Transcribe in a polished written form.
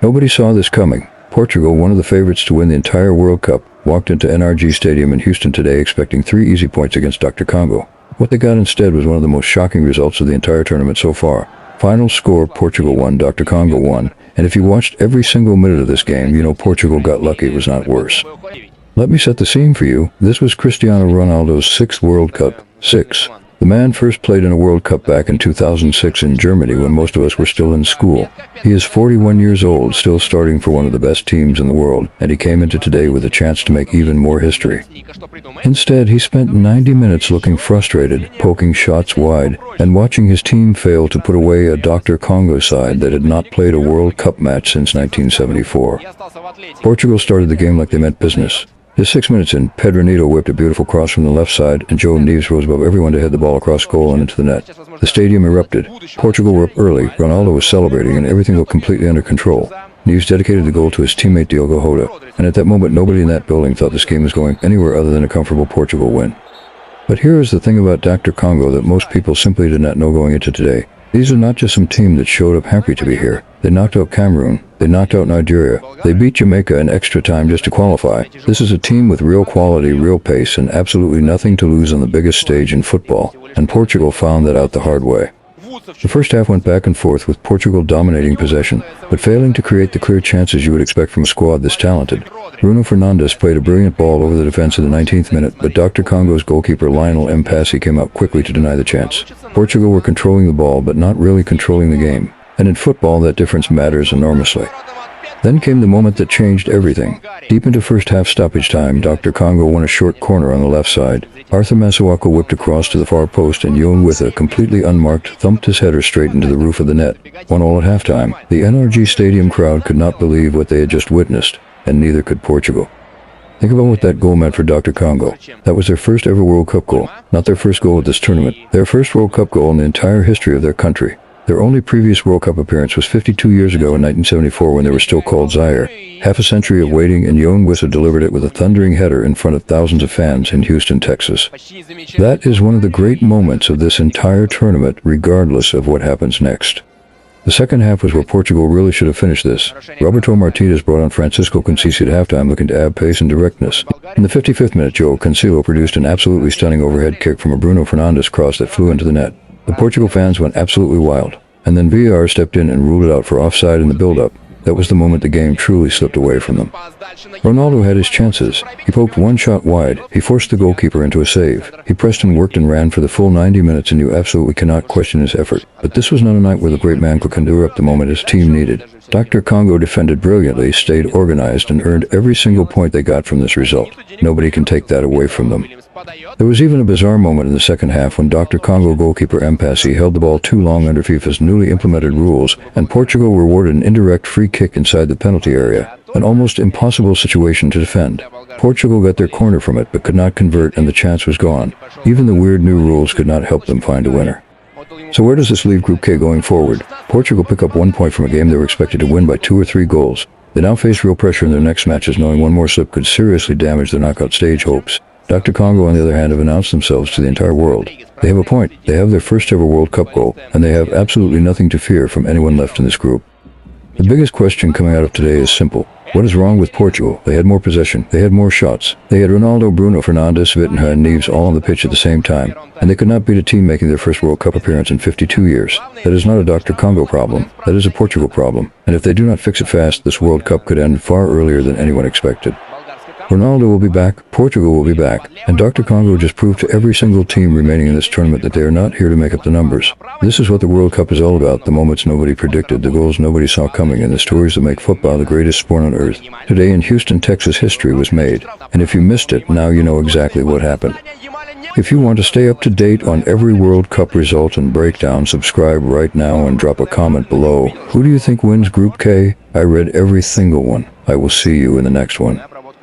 Nobody saw this coming. Portugal, one of the favorites to win the entire World Cup, walked into NRG Stadium in Houston today expecting 3 easy points against Dr. Congo. What they got instead was one of the most shocking results of the entire tournament so far. Final score, Portugal 1, Dr. Congo 1. And if you watched every single minute of this game, you know Portugal got lucky it was not worse. Let me set the scene for you. This was Cristiano Ronaldo's 6th World Cup. 6. The man first played in a World Cup back in 2006 in Germany when most of us were still in school. He is 41 years old, still starting for one of the best teams in the world, and he came into today with a chance to make even more history. Instead, he spent 90 minutes looking frustrated, poking shots wide, and watching his team fail to put away a Dr. Congo side that had not played a World Cup match since 1974. Portugal started the game like they meant business. Just 6 minutes in, Pedro whipped a beautiful cross from the left side, and Joe Neves rose above everyone to head the ball across goal and into the net. The stadium erupted. Portugal were up early, Ronaldo was celebrating, and everything looked completely under control. Neves dedicated the goal to his teammate Diogo Jota, and at that moment nobody in that building thought this game was going anywhere other than a comfortable Portugal win. But here is the thing about Dr. Congo that most people simply did not know going into today. These are not just some team that showed up happy to be here. They knocked out Cameroon. They knocked out Nigeria. They beat Jamaica in extra time just to qualify. This is a team with real quality, real pace, and absolutely nothing to lose on the biggest stage in football. And Portugal found that out the hard way. The first half went back and forth with Portugal dominating possession, but failing to create the clear chances you would expect from a squad this talented. Bruno Fernandes played a brilliant ball over the defense in the 19th minute, but Dr. Congo's goalkeeper Lionel Mpassi came out quickly to deny the chance. Portugal were controlling the ball, but not really controlling the game. And in football, that difference matters enormously. Then came the moment that changed everything. Deep into first half stoppage time, Dr. Congo won a short corner on the left side. Arthur Masuaku whipped across to the far post, and Yon Witha, completely unmarked, thumped his header straight into the roof of the net. 1-1 at halftime. The NRG Stadium crowd could not believe what they had just witnessed, and neither could Portugal. Think about what that goal meant for Dr. Congo. That was their first ever World Cup goal. Not their first goal at this tournament. Their first World Cup goal in the entire history of their country. Their only previous World Cup appearance was 52 years ago in 1974 when they were still called Zaire. Half a century of waiting, and Yon Witha delivered it with a thundering header in front of thousands of fans in Houston, Texas. That is one of the great moments of this entire tournament, regardless of what happens next. The second half was where Portugal really should have finished this. Roberto Martinez brought on Francisco Conceição at halftime looking to add pace and directness. In the 55th minute, João Cancelo produced an absolutely stunning overhead kick from a Bruno Fernandes cross that flew into the net. The Portugal fans went absolutely wild, and then VAR stepped in and ruled it out for offside in the build-up. That was the moment the game truly slipped away from them. Ronaldo had his chances. He poked one shot wide. He forced the goalkeeper into a save. He pressed and worked and ran for the full 90 minutes, and you absolutely cannot question his effort. But this was not a night where the great man could conjure up the moment his team needed. Dr. Congo defended brilliantly, stayed organized, and earned every single point they got from this result. Nobody can take that away from them. There was even a bizarre moment in the second half when Dr. Congo goalkeeper Mpassi held the ball too long under FIFA's newly implemented rules, and Portugal rewarded an indirect free kick inside the penalty area, an almost impossible situation to defend. Portugal got their corner from it but could not convert, and the chance was gone. Even the weird new rules could not help them find a winner. So where does this leave Group K going forward? Portugal pick up 1 point from a game they were expected to win by 2 or 3 goals. They now face real pressure in their next matches, knowing one more slip could seriously damage their knockout stage hopes. Dr. Congo, on the other hand, have announced themselves to the entire world. They have a point. They have their first ever World Cup goal, and they have absolutely nothing to fear from anyone left in this group. The biggest question coming out of today is simple. What is wrong with Portugal? They had more possession. They had more shots. They had Ronaldo, Bruno Fernandes, Vitinha, and Neves all on the pitch at the same time, and they could not beat a team making their first World Cup appearance in 52 years. That is not a Dr. Congo problem. That is a Portugal problem. And if they do not fix it fast, this World Cup could end far earlier than anyone expected. Ronaldo will be back, Portugal will be back, and Dr. Congo just proved to every single team remaining in this tournament that they are not here to make up the numbers. This is what the World Cup is all about, the moments nobody predicted, the goals nobody saw coming, and the stories that make football the greatest sport on earth. Today in Houston, Texas, history was made, and if you missed it, now you know exactly what happened. If you want to stay up to date on every World Cup result and breakdown, subscribe right now and drop a comment below. Who do you think wins Group K? I read every single one. I will see you in the next one.